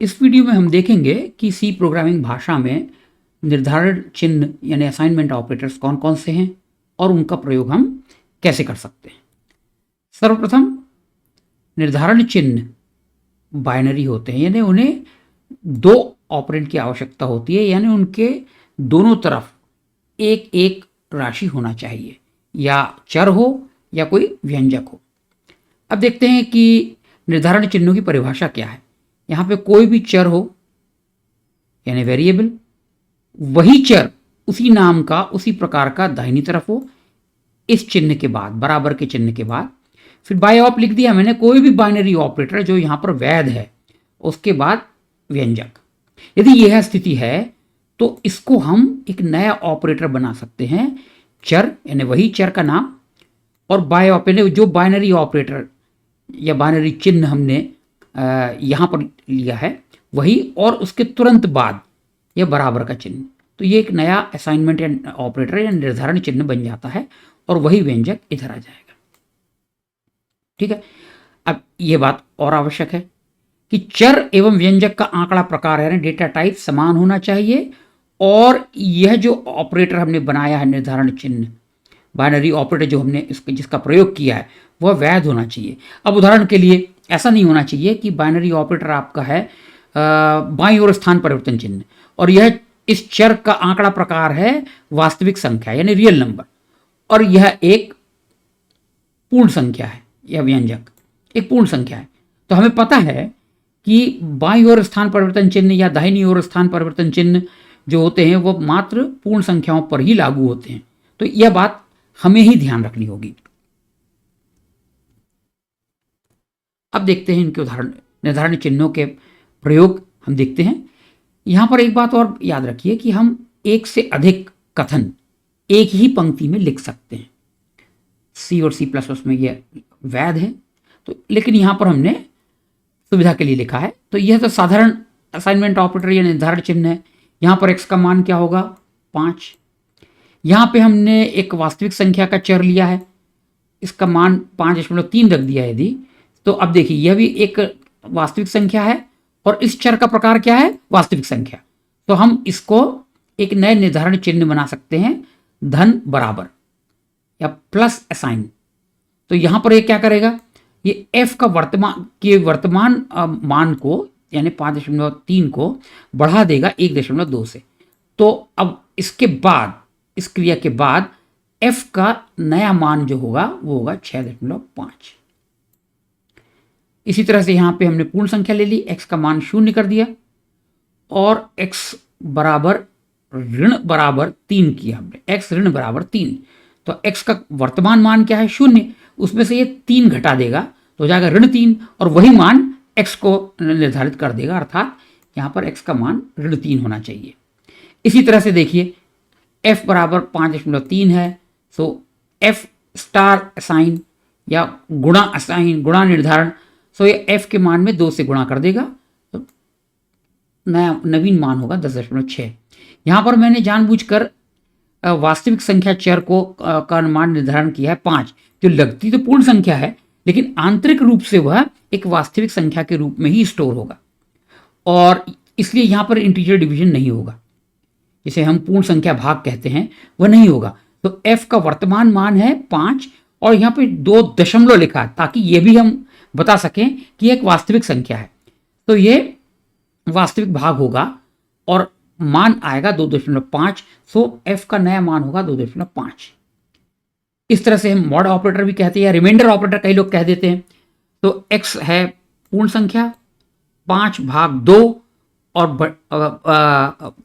इस वीडियो में हम देखेंगे कि सी प्रोग्रामिंग भाषा में निर्धारण चिन्ह यानी असाइनमेंट ऑपरेटर्स कौन कौन से हैं और उनका प्रयोग हम कैसे कर सकते हैं। सर्वप्रथम निर्धारण चिन्ह बाइनरी होते हैं, यानी उन्हें दो ऑपरेंड की आवश्यकता होती है, यानी उनके दोनों तरफ एक एक राशि होना चाहिए, या चर हो या कोई व्यंजक हो। अब देखते हैं कि निर्धारण चिन्हों की परिभाषा क्या है। यहाँ पे कोई भी चर हो यानी वेरिएबल, वही चर उसी नाम का उसी प्रकार का दाहिनी तरफ हो, इस चिन्ह के बाद, बराबर के चिन्ह के बाद फिर बाय ऑप लिख दिया मैंने, कोई भी बाइनरी ऑपरेटर जो यहाँ पर वैध है, उसके बाद व्यंजक। यदि यह स्थिति है तो इसको हम एक नया ऑपरेटर बना सकते हैं, चर यानी वही चर का नाम, और बाय ऑप यानी जो बाइनरी ऑपरेटर या बाइनरी चिन्ह हमने यहाँ पर लिया है वही, और उसके तुरंत बाद यह बराबर का चिन्ह। तो ये एक नया असाइनमेंट या ऑपरेटर या निर्धारण चिन्ह बन जाता है और वही व्यंजक इधर आ जाएगा। ठीक है। अब ये बात और आवश्यक है कि चर एवं व्यंजक का आंकड़ा प्रकार यानी डेटा टाइप समान होना चाहिए, और यह जो ऑपरेटर हमने बनाया है निर्धारण चिन्ह, बाइनरी ऑपरेटर जो हमने जिसका प्रयोग किया है, वह वैध होना चाहिए। अब उदाहरण के लिए ऐसा नहीं होना चाहिए कि बाइनरी ऑपरेटर आपका है बाईं ओर स्थान परिवर्तन चिन्ह, और यह इस चर का आंकड़ा प्रकार है वास्तविक संख्या यानी रियल नंबर, और यह एक पूर्ण संख्या है, यह व्यंजक एक पूर्ण संख्या है। तो हमें पता है कि बाईं ओर स्थान परिवर्तन चिन्ह या दाहिनी ओर स्थान परिवर्तन चिन्ह जो होते हैं वो मात्र पूर्ण संख्याओं पर ही लागू होते हैं। तो यह बात हमें ही ध्यान रखनी होगी। अब देखते हैं इनके उदाहरण, निर्धारण चिन्हों के प्रयोग हम देखते हैं। यहां पर एक बात और याद रखिए कि हम एक से अधिक कथन एक ही पंक्ति में लिख सकते हैं। सी और C++ में यह वैध है, तो लेकिन यहां पर हमने सुविधा के लिए लिखा है। तो यह तो साधारण असाइनमेंट ऑपरेटर या निर्धारण चिन्ह है। यहां पर x का मान क्या होगा, 5। यहां पे हमने एक वास्तविक संख्या का चर लिया है, इसका मान 5.3 रख दिया यदि, तो अब देखिए यह भी एक वास्तविक संख्या है और इस चर का प्रकार क्या है, वास्तविक संख्या। तो हम इसको एक नए निर्धारण चिन्ह बना सकते हैं, धन बराबर या प्लस असाइन। तो यहां पर ये क्या करेगा, ये f का वर्तमान मान को यानी 5.3 को बढ़ा देगा 1.2 से। तो अब इसके बाद, इस क्रिया के बाद f का नया मान जो होगा वो होगा 6.5। इसी तरह से यहां पे हमने पूर्ण संख्या ले ली, x का मान 0 कर दिया और x बराबर ऋण बराबर 3 किया हमने, x ऋण बराबर 3। तो x का वर्तमान मान क्या है, 0, उसमें से ये 3 घटा देगा तो हो जाएगा ऋण 3, और वही मान x को निर्धारित कर देगा, अर्थात यहां पर x का मान ऋण 3 होना चाहिए। इसी तरह से देखिए f बराबर 5.3 है, तो f स्टार असाइन या गुणा असाइन, गुणा निर्धारण, तो ये f के मान में 2 से गुणा कर देगा, तो नया नवीन मान होगा 10.6। यहां पर मैंने जानबूझकर वास्तविक संख्या चर को का मान निर्धारण किया है 5, जो लगती तो पूर्ण संख्या है लेकिन आंतरिक रूप से वह एक वास्तविक संख्या के रूप में ही स्टोर होगा, और इसलिए यहां पर इंटीजर डिवीजन नहीं होगा, जिसे हम पूर्ण संख्या भाग कहते हैं, वह नहीं होगा। तो f का वर्तमान मान है 5 और यहाँ पे 2 दशमलव लिखा है ताकि ये भी हम बता सकें कि एक वास्तविक संख्या है। तो ये वास्तविक भाग होगा और मान आएगा 2.5, सो f का नया मान होगा 2.5। इस तरह से हम मॉड ऑपरेटर भी कहते हैं या रिमाइंडर ऑपरेटर कई लोग कह देते हैं। तो x है पूर्ण संख्या, 5/2 और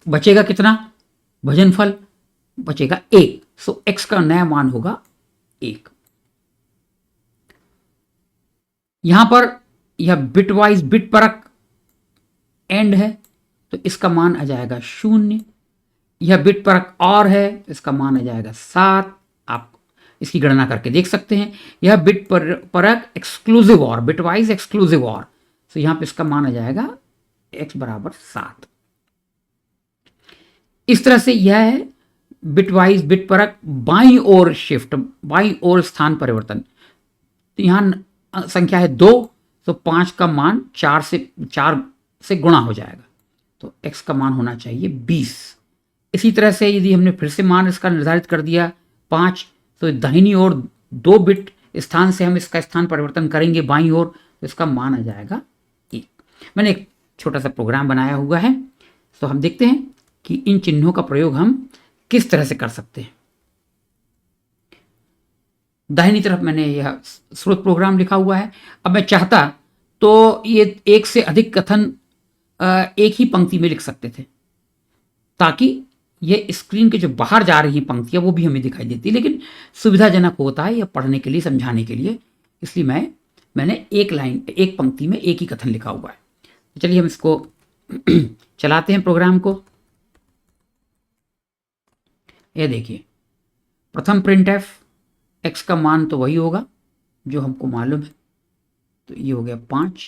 बचेगा कितना, भजनफल बचेगा 1, सो x का नया मान होगा 1। यहां पर यह बिटवाइज बिट परक एंड है, तो इसका मान आ जाएगा 0। यह बिट परक और है, तो इसका मान आ जाएगा 7। आप इसकी गणना करके देख सकते हैं। यह बिट परक एक्सक्लूसिव और, बिटवाइज एक्सक्लूसिव और, तो यहां पे इसका मान आ जाएगा x बराबर 7। इस तरह से यह है बिटवाइज बिट परक बाईं ओर शिफ्ट, बाईं ओर स्थान परिवर्तन। तो यहां संख्या है 2, तो 5 का मान 4 से गुणा हो जाएगा, तो x का मान होना चाहिए 20। इसी तरह से यदि हमने फिर से मान इसका निर्धारित कर दिया 5, तो दाहिनी ओर 2 बिट स्थान से हम इसका स्थान परिवर्तन करेंगे बाईं ओर, तो इसका मान आ जाएगा 1। मैंने एक छोटा सा प्रोग्राम बनाया हुआ है, तो हम देखते हैं कि इन चिन्हों का प्रयोग हम किस तरह से कर सकते हैं। दाहिनी तरफ मैंने यह स्रोत प्रोग्राम लिखा हुआ है। अब मैं चाहता तो ये एक से अधिक कथन एक ही पंक्ति में लिख सकते थे, ताकि ये स्क्रीन के जो बाहर जा रही पंक्तियां वो भी हमें दिखाई देती, लेकिन सुविधाजनक होता है या पढ़ने के लिए, समझाने के लिए, इसलिए मैंने एक पंक्ति में एक ही कथन लिखा हुआ है। तो चलिए हम इसको चलाते हैं प्रोग्राम को। ये देखिए, प्रथम प्रिंट एफ, एक्स का मान तो वही होगा जो हमको मालूम है, तो ये हो गया 5।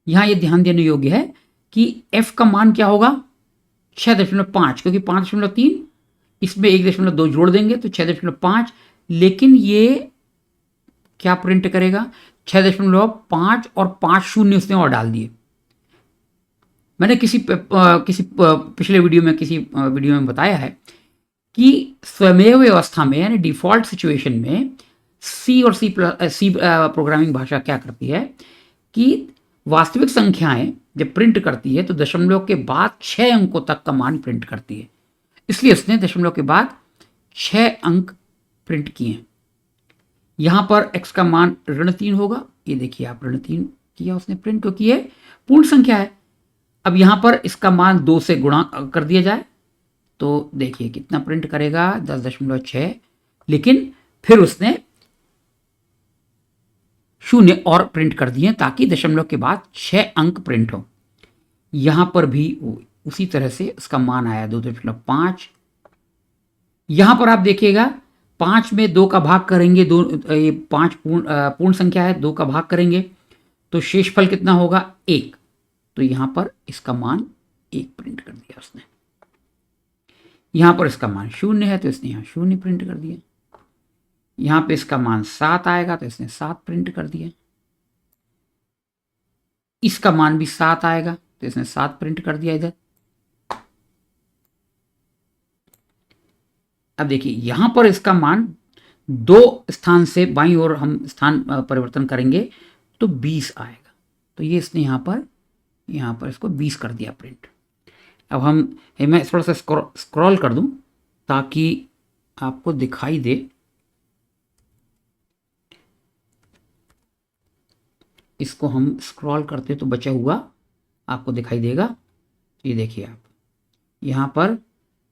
यहां ये ध्यान देने योग्य है कि एफ का मान क्या होगा 6.5, क्योंकि 5.3 इसमें 1.2 जोड़ देंगे तो 6.5, लेकिन ये क्या प्रिंट करेगा 6.5 और 5 शून्य उसने और डाल दिए। मैंने किसी पिछले वीडियो में बताया है कि स्वयमेव व्यवस्था में यानी डिफॉल्ट सिचुएशन में सी प्रोग्रामिंग भाषा क्या करती है कि वास्तविक संख्याएं जब प्रिंट करती है तो दशमलव के बाद 6 अंकों तक का मान प्रिंट करती है, इसलिए उसने दशमलव के बाद 6 अंक प्रिंट किए। यहां पर x का मान ऋण 3 होगा, ये देखिए आप ऋण 3 किया उसने प्रिंट, क्योंकि ये पूर्ण संख्या है। अब यहां पर इसका मान 2 से गुणा कर दिया जाए तो देखिए कितना प्रिंट करेगा 10.6, लेकिन फिर उसने 0 और प्रिंट कर दिए ताकि दशमलव के बाद 6 अंक प्रिंट हो। यहां पर भी उसी तरह से उसका मान आया 2.5। यहां पर आप देखिएगा 5 में 2 का भाग करेंगे, ये 5 पूर्ण संख्या है, 2 का भाग करेंगे तो शेषफल कितना होगा 1, तो यहां पर इसका मान 1 प्रिंट कर दिया उसने। यहां पर इसका मान 0 है तो इसने यहां 0 प्रिंट कर दिया। यहां पे इसका मान 7 आएगा तो इसने 7 प्रिंट कर दिया। इसका मान भी 7 आएगा तो इसने 7 प्रिंट कर दिया इधर। अब देखिए यहां पर इसका मान 2 स्थान से बाईं ओर हम स्थान परिवर्तन करेंगे तो 20 आएगा, तो ये इसने यहां पर इसको 20 कर दिया प्रिंट। अब मैं थोड़ा सा स्क्रॉल कर दूं ताकि आपको दिखाई दे। इसको हम स्क्रॉल करते तो बचा हुआ आपको दिखाई देगा। ये देखिए आप, यहाँ पर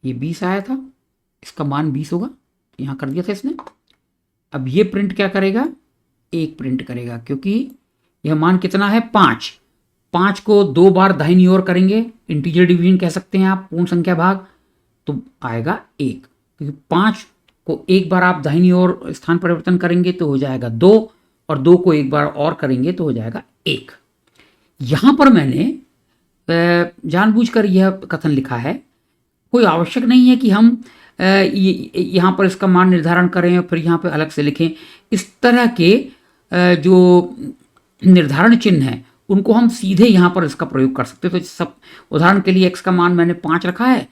ये 20 आया था, इसका मान 20 होगा, यहाँ कर दिया था इसने। अब ये प्रिंट क्या करेगा 1 प्रिंट करेगा, क्योंकि यह मान कितना है 5 को 2 बार दाहिनी ओर करेंगे, इंटीजर डिवीजन कह सकते हैं आप, पूर्ण संख्या भाग, तो आएगा 1, क्योंकि 5 को 1 बार आप दाहिनी ओर स्थान परिवर्तन करेंगे तो हो जाएगा 2, और 2 को 1 बार और करेंगे तो हो जाएगा 1। यहां पर मैंने जानबूझकर यह कथन लिखा है, कोई आवश्यक नहीं है कि हम यहां पर इसका मान निर्धारण करें और फिर यहां पर अलग से लिखें। इस तरह के जो निर्धारण चिन्ह हैं उनको हम सीधे यहां पर इसका प्रयोग कर सकते हैं। तो सब उदाहरण के लिए x का मान मैंने 5 रखा है,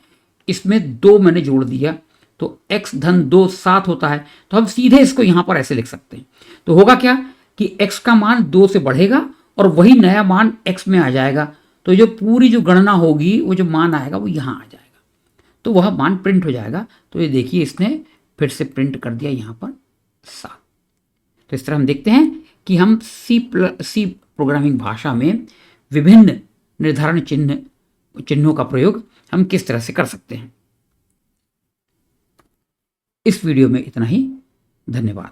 इसमें 2 मैंने जोड़ दिया तो x धन 2 7 होता है, तो हम सीधे इसको यहां पर ऐसे लिख सकते हैं। तो होगा क्या कि x का मान 2 से बढ़ेगा और वही नया मान x में आ जाएगा, तो जो पूरी जो गणना होगी वो जो मान आएगा वो यहां आ जाएगा, तो वह मान प्रिंट हो जाएगा। तो ये देखिए इसने फिर से प्रिंट कर दिया यहां पर 7। तो इस तरह हम देखते हैं कि हम सी प्रोग्रामिंग भाषा में विभिन्न निर्धारण चिन्हों का प्रयोग हम किस तरह से कर सकते हैं। इस वीडियो में इतना ही, धन्यवाद।